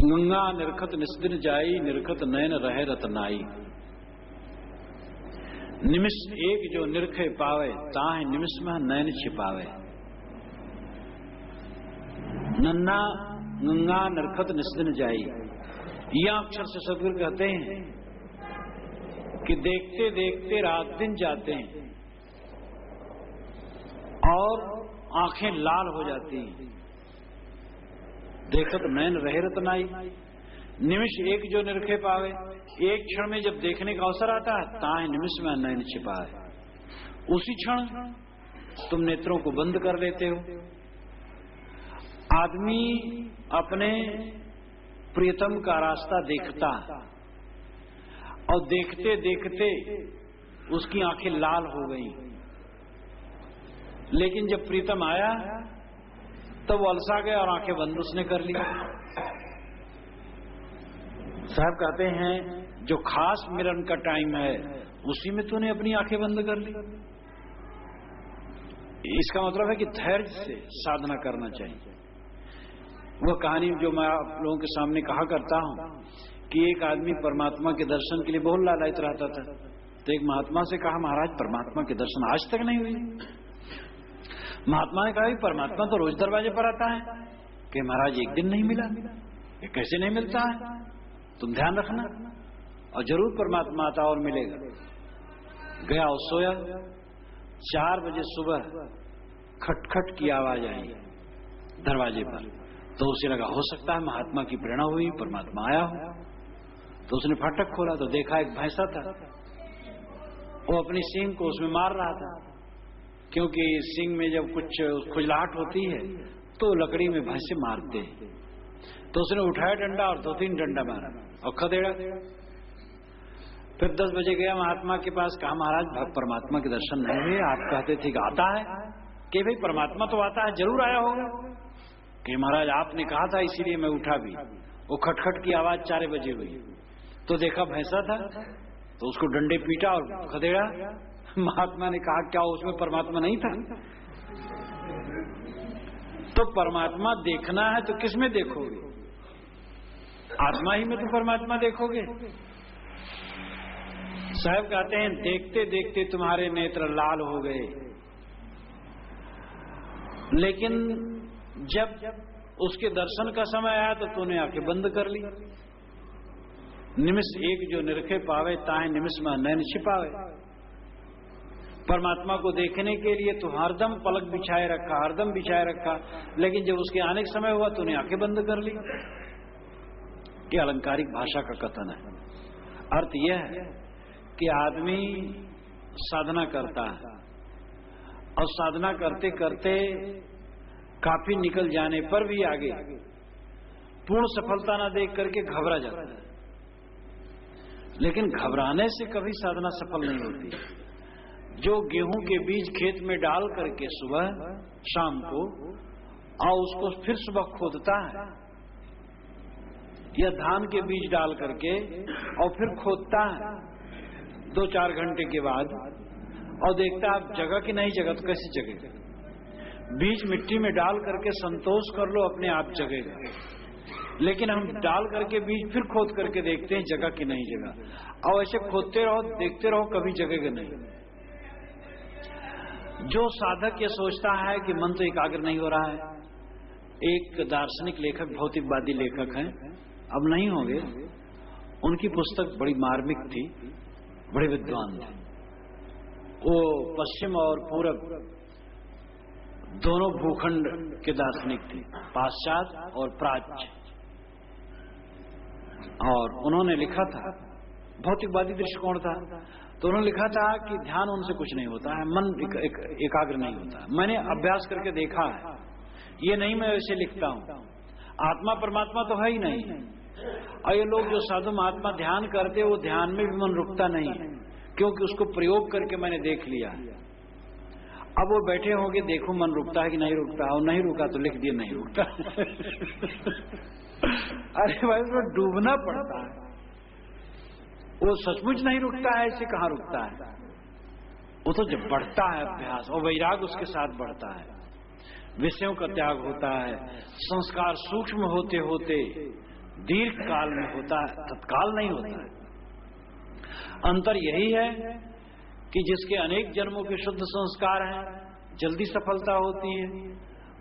गंगा निरखत निस्दिन जाई, निरखत नयन रहे रतनाई। निमिष एक जो निरखे पावे, ताहे निमिष में नयन छिपावे। नन्ना गंगा निरखत निस्दिन जाई, यह अक्षर से सदगुरु कहते हैं कि देखते देखते रात दिन जाते हैं और आंखें लाल हो जाती हैं। देखत नयन रहे रतनाई। निमिष एक जो निरखे पावे, एक क्षण में जब देखने का अवसर आता है, ताहे निमिष में नयन छिपाए। उसी क्षण तुम नेत्रों को बंद कर लेते हो। आदमी अपने प्रियतम का रास्ता देखता और देखते देखते उसकी आंखें लाल हो गई, लेकिन जब प्रीतम आया तब वो अलसा गया और आंखें बंद उसने कर ली। साहब कहते हैं जो खास मिलन का टाइम है उसी में तूने अपनी आंखें बंद कर ली। इसका मतलब है कि धैर्य से साधना करना चाहिए। वह कहानी जो मैं आप लोगों के सामने कहा करता हूं कि एक आदमी परमात्मा के दर्शन के लिए बहुत लालायित रहता था, तो एक महात्मा से कहा, महाराज परमात्मा के दर्शन आज तक नहीं हुई। महात्मा ने कहा, परमात्मा तो रोज दरवाजे पर आता है। कि महाराज एक दिन नहीं मिला, ये कैसे नहीं मिलता है, तुम ध्यान रखना और जरूर परमात्मा आता और मिलेगा। गया और सोया। 4 बजे सुबह खटखट की आवाज आई दरवाजे पर, तो उसे लगा हो सकता है महात्मा की प्रेरणा हुई, परमात्मा आया हो। तो उसने फाटक खोला तो देखा एक भैंसा था, वो अपनी सींग को उसमें मार रहा था, क्योंकि सींग में जब कुछ खुजलाहट होती है तो लकड़ी में भैंसे मारते हैं। तो उसने उठाया डंडा और 2-3 डंडा मारा और खदेड़ा। फिर 10 बजे गया महात्मा के पास, कहा महाराज परमात्मा के दर्शन नहीं हुए, आप कहते थे कि आता है। कि भाई परमात्मा तो आता है, जरूर आया होगा। कि महाराज आपने कहा था इसीलिए मैं उठा भी। वो खटखट की आवाज 4 बजे हुई तो देखा भैंसा था, तो उसको डंडे पीटा और खदेड़ा। महात्मा ने कहा क्या उसमें परमात्मा नहीं था? तो परमात्मा देखना है तो किस में देखोगे? आत्मा ही में तो परमात्मा देखोगे। साहब कहते हैं देखते देखते तुम्हारे नेत्र लाल हो गए, लेकिन जब उसके दर्शन का समय आया तो तूने आंखें बंद कर ली। निमिष एक जो निरखे पावे, ताहे निमिष में नयन छिपावे। परमात्मा को देखने के लिए तो हरदम पलक बिछाए रखा, हरदम बिछाए रखा, लेकिन जब उसके आने का समय हुआ तूने आंखें बंद कर ली। ये अलंकारिक भाषा का कथन है। अर्थ यह है कि आदमी साधना करता है और साधना करते करते काफी निकल जाने पर भी आगे पूर्ण सफलता ना देख करके घबरा जाता है, लेकिन घबराने से कभी साधना सफल नहीं होती। जो गेहूं के बीज खेत में डाल करके सुबह शाम को और उसको फिर सुबह खोदता है, या धान के बीज डाल करके और फिर खोदता है 2-4 घंटे के बाद और देखता है जगह की नहीं जगह, तो कैसी जगह? बीज मिट्टी में डाल करके संतोष कर लो अपने आप जगेगा, लेकिन हम डाल करके बीज फिर खोद करके देखते हैं जगह की नहीं जगह, और ऐसे खोदते रहो देखते रहो कभी जगेगा नहीं। जो साधक ये सोचता है कि मन तो एकाग्र नहीं हो रहा है, एक दार्शनिक लेखक भौतिकवादी लेखक हैं, अब नहीं होंगे, उनकी पुस्तक बड़ी मार्मिक थी, बड़े विद्वान थे। वो पश्चिम और पूरब दोनों भूखंड के दार्शनिक थे, पाश्चात्य और प्राच्य। और उन्होंने लिखा था, भौतिकवादी दृष्टिकोण था, तो उन्होंने लिखा था कि ध्यान उनसे कुछ नहीं होता है, मन एकाग्र नहीं होता। मैंने अभ्यास करके देखा है, ये नहीं मैं वैसे लिखता हूं, आत्मा परमात्मा तो है ही नहीं। और ये लोग जो साधु महात्मा ध्यान करते वो ध्यान में भी मन रुकता नहीं है, क्योंकि उसको प्रयोग करके मैंने देख लिया। अब वो बैठे होंगे, देखो मन रुकता है कि नहीं रुकता, और नहीं रुका तो लिख दिया नहीं रुकता। अरे भाई उसमें डूबना पड़ता है, वो सचमुच नहीं रुकता है, ऐसे कहाँ रुकता है? वो तो जब बढ़ता है अभ्यास और वैराग उसके साथ बढ़ता है, विषयों का त्याग होता है, संस्कार सूक्ष्म होते होते दीर्घ काल में होता है, तत्काल नहीं होता है। अंतर यही है कि जिसके अनेक जन्मों के शुद्ध संस्कार हैं जल्दी सफलता होती है,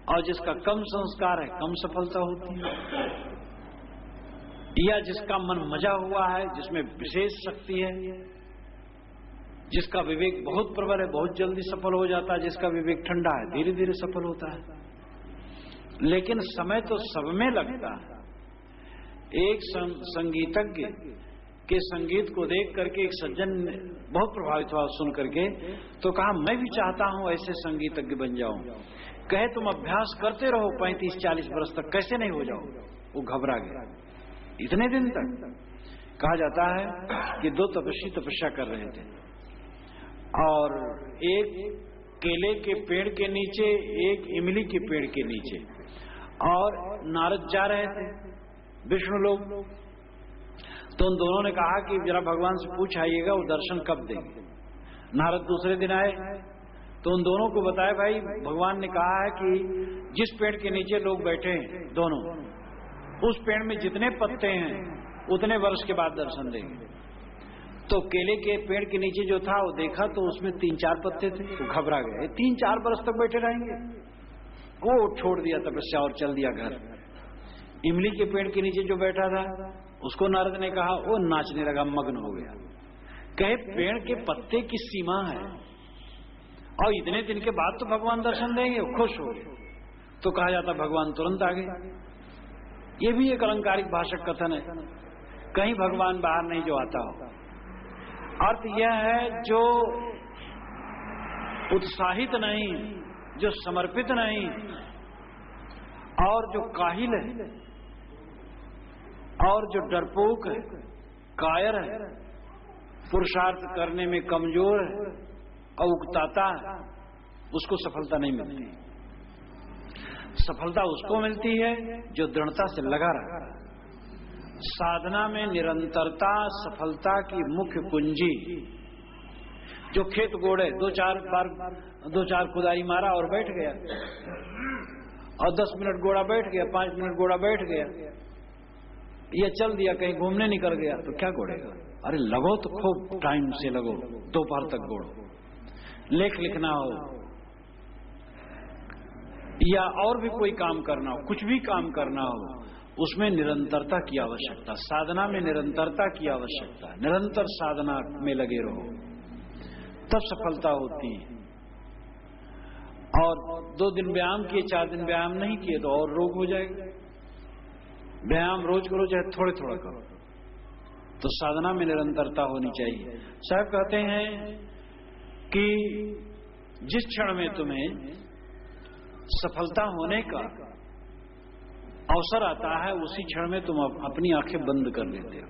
और जिसका कम संस्कार है कम सफलता होती है, या जिसका मन मजा हुआ है, जिसमें विशेष शक्ति है, जिसका विवेक बहुत प्रबल है बहुत जल्दी सफल हो जाता है, जिसका विवेक ठंडा है धीरे धीरे सफल होता है। लेकिन समय तो सब में लगता है। एक संगीतज्ञ के संगीत को देख करके एक सज्जन बहुत प्रभावित हुआ सुन करके, तो कहा मैं भी चाहता हूं ऐसे संगीतज्ञ बन जाऊं। कहे तुम अभ्यास करते रहो 35-40 वर्ष तक, कैसे नहीं हो जाओ। वो घबरा गया। इतने दिन तक कहा जाता है कि 2 तपस्वी तपस्या कर रहे थे, और एक केले के पेड़ के नीचे, एक इमली के पेड़ के नीचे, और नारद जा रहे थे विष्णु लोग। तो उन दोनों ने कहा कि जरा भगवान से पूछ आइएगा वो दर्शन कब देंगे। नारद दूसरे दिन आए तो उन दोनों को बताया भाई भगवान ने कहा है कि जिस पेड़ के नीचे लोग बैठे हैं दोनों, उस पेड़ में जितने पत्ते हैं उतने वर्ष के बाद दर्शन देंगे। तो केले के पेड़ के नीचे जो था वो देखा तो उसमें 3-4 पत्ते थे, तो घबरा गए। 3-4 वर्ष तक बैठे रहेंगे। वो छोड़ दिया तपस्या और चल दिया घर। इमली के पेड़ के नीचे जो बैठा था उसको नारद ने कहा, वो नाचने लगा, मग्न हो गया। कहे पेड़ के पत्ते की सीमा है और इतने दिन के बाद तो भगवान दर्शन देंगे, खुश हो गए। तो कहा जाता भगवान तुरंत आ गए। ये भी एक अलंकारिक भाषक कथन है, कहीं भगवान बाहर नहीं जो आता हो। अर्थ यह है जो उत्साहित नहीं, जो समर्पित नहीं, और जो काहिल है, और जो डरपोक है, कायर है, पुरुषार्थ करने में कमजोर है और उकताता है, उसको सफलता नहीं मिलती। सफलता उसको मिलती है जो दृढ़ता से लगा रहा। साधना में निरंतरता सफलता की मुख्य कुंजी। जो खेत गोड़े 2-4 खुदाई मारा और बैठ गया, और 10 मिनट गोड़ा बैठ गया, 5 मिनट गोड़ा बैठ गया, ये चल दिया कहीं घूमने निकल गया, तो क्या गोड़ेगा। अरे लगो तो खूब टाइम से लगो, दोपहर तक गोड़ो। लेख लिखना हो या और भी कोई काम करना हो, कुछ भी काम करना हो, उसमें निरंतरता की आवश्यकता। साधना में निरंतरता की आवश्यकता। निरंतर साधना में लगे रहो तब सफलता होती है। और 2 दिन व्यायाम किए, 4 दिन व्यायाम नहीं किए तो और रोग हो जाएगा। व्यायाम रोज करो चाहे थोड़े थोड़ा करो। तो साधना में निरंतरता होनी चाहिए। साहब कहते हैं कि जिस क्षण में तुम्हें सफलता होने का अवसर आता है उसी क्षण में तुम अपनी आंखें बंद कर लेते हो।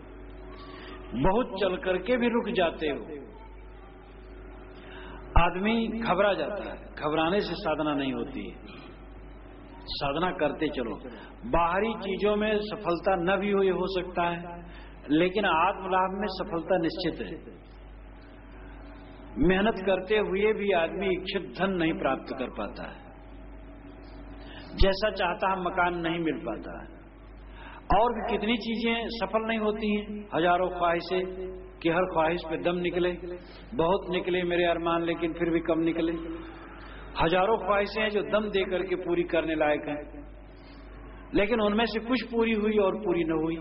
बहुत चल करके भी रुक जाते हो। आदमी घबरा जाता है, घबराने से साधना नहीं होती है। साधना करते चलो। बाहरी चीजों में सफलता न भी हो सकता है, लेकिन आत्मलाभ में सफलता निश्चित है। मेहनत करते हुए भी आदमी इच्छित धन नहीं प्राप्त कर पाता है, जैसा चाहता है मकान नहीं मिल पाता है, और भी कितनी चीजें सफल नहीं होती हैं। हजारों ख्वाहिशें कि हर ख्वाहिश पे दम निकले, बहुत निकले मेरे अरमान लेकिन फिर भी कम निकले। हजारों ख्वाहिशें हैं जो दम दे करके पूरी करने लायक हैं, लेकिन उनमें से कुछ पूरी हुई और पूरी न हुई।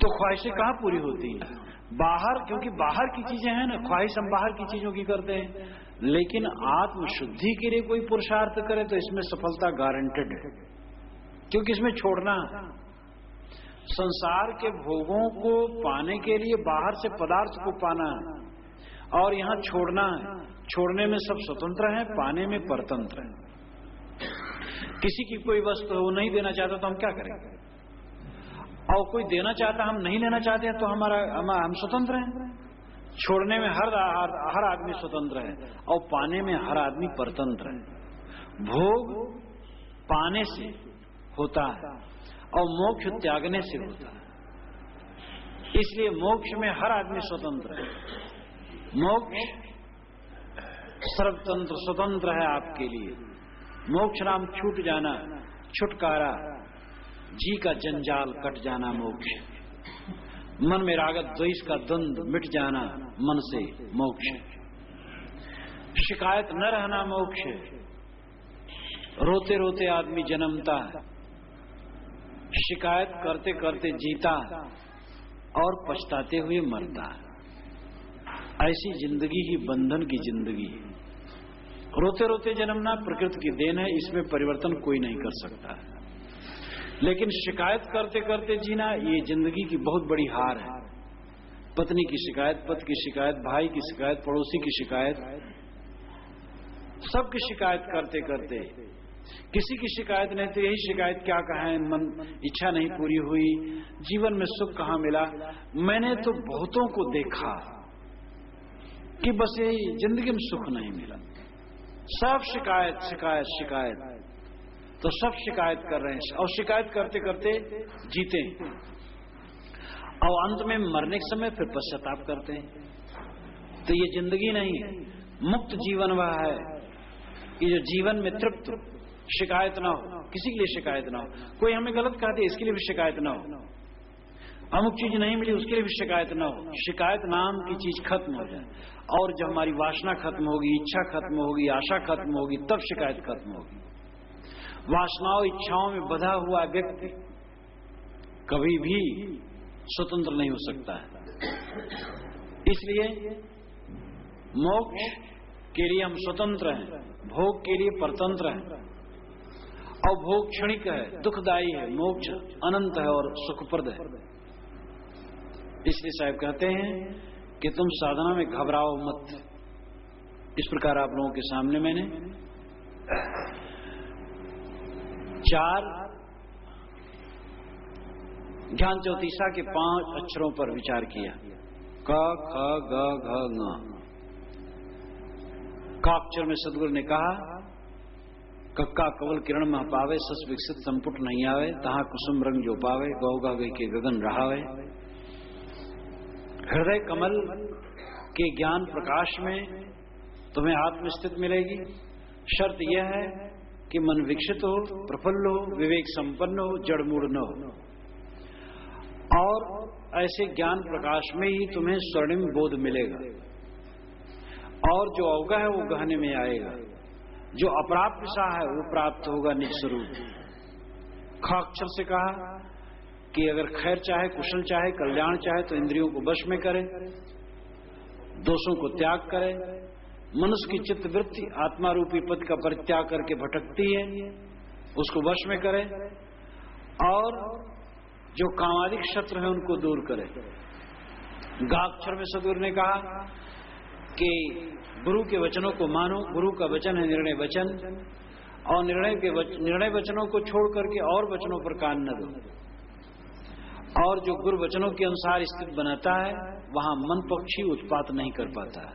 तो ख्वाहिशें कहाँ पूरी होती हैं? बाहर, क्योंकि बाहर की चीजें हैं ना, ख्वाहिश हम बाहर की चीजों की करते हैं। लेकिन आत्मशुद्धि के लिए कोई पुरुषार्थ करे तो इसमें सफलता गारंटेड है, क्योंकि इसमें छोड़ना है। संसार के भोगों को पाने के लिए बाहर से पदार्थ को पाना है, और यहाँ छोड़ना है। छोड़ने में सब स्वतंत्र है, पाने में परतंत्र है। किसी की कोई वस्तु वो नहीं देना चाहता तो हम क्या करेंगे, और कोई देना चाहता हम नहीं लेना चाहते हैं तो हम स्वतंत्र हैं। छोड़ने में हर आदमी स्वतंत्र है, और पाने में हर आदमी परतंत्र है। भोग पाने से होता है और मोक्ष त्यागने से होता है। इसलिए मोक्ष में हर आदमी स्वतंत्र है। मोक्ष सर्वतंत्र स्वतंत्र है आपके लिए। मोक्ष नाम छूट जाना, छुटकारा, जी का जंजाल कट जाना मोक्ष, मन में रागत द्वेष का द्वंद्व मिट जाना मन से मोक्ष, शिकायत न रहना मोक्ष, रोते रोते आदमी जन्मता, शिकायत करते करते जीता और पछताते हुए मरता। ऐसी जिंदगी ही बंधन की जिंदगी है। रोते रोते जन्मना प्रकृति की देन है, इसमें परिवर्तन कोई नहीं कर सकता। लेकिन शिकायत करते करते जीना ये जिंदगी की बहुत बड़ी हार है। पत्नी की शिकायत, पति की शिकायत, भाई की शिकायत, पड़ोसी की शिकायत, सबकी शिकायत करते करते, किसी की शिकायत नहीं तो यही शिकायत क्या कहें, मन इच्छा नहीं पूरी हुई, जीवन में सुख कहाँ मिला। मैंने तो बहुतों को देखा कि बस यही जिंदगी में सुख नहीं मिला, सब शिकायत शिकायत शिकायत, तो सब शिकायत कर रहे हैं और शिकायत करते करते जीते हैं और अंत में मरने के समय फिर पश्चाताप करते हैं। तो ये जिंदगी नहीं है। मुक्त जीवन वह है कि जो जीवन में तृप्त, शिकायत ना हो, किसी के लिए शिकायत ना हो। कोई हमें गलत कहा दे इसके लिए भी शिकायत ना हो, अमुक चीज नहीं मिली उसके लिए भी शिकायत ना हो। शिकायत नाम की चीज खत्म हो जाए और जब हमारी वासना खत्म होगी, इच्छा खत्म होगी, आशा खत्म होगी, तब शिकायत खत्म होगी। वासनाओं इच्छाओं में बंधा हुआ व्यक्ति कभी भी स्वतंत्र नहीं हो सकता है। इसलिए मोक्ष के लिए हम स्वतंत्र हैं, भोग के लिए परतंत्र हैं। और भोग क्षणिक है, दुखदायी है, मोक्ष अनंत है और सुखप्रद है। इसलिए साहब कहते हैं कि तुम साधना में घबराओ मत। इस प्रकार आप लोगों के सामने मैंने 4 ज्ञान चौतीसा के 5 अक्षरों पर विचार किया। क, ख, ग, घ, ङ। का अक्षर में सदगुरु ने कहा, कक्का कवल किरण मह पावे, सस विकसित संपुट नहीं आवे, तहां कुसुम रंग जो पावे, गौगा गई के गगन रहावे। हृदय कमल के ज्ञान प्रकाश में तुम्हें आत्मस्थित मिलेगी। शर्त यह है कि मन विकसित हो, प्रफुल्ल हो, विवेक संपन्न हो, जड़ मूढ़ न हो। और ऐसे ज्ञान प्रकाश में ही तुम्हें स्वर्णिम बोध मिलेगा और जो अवगा है वो गहने में आएगा, जो अप्राप्त सा है वो प्राप्त होगा निज स्वरूप। ख अक्षर से कहा कि अगर खैर चाहे, कुशल चाहे, कल्याण चाहे तो इंद्रियों को वश में करे, दोषों को त्याग करे। मनुष्य की चित्त वृत्ति आत्मा रूपी पद का परित्याग करके भटकती है, उसको वश में करे और जो कामादिक शत्रु है उनको दूर करे। गा अक्षर में सदगुरु ने कहा कि गुरु के वचनों को मानो। गुरु का वचन है निर्णय वचन, और निर्णय वचनों को छोड़ करके और वचनों पर कान न दो। और जो गुरु वचनों के अनुसार स्थित बनाता है वहां मन पक्षी उत्पात नहीं कर पाता है।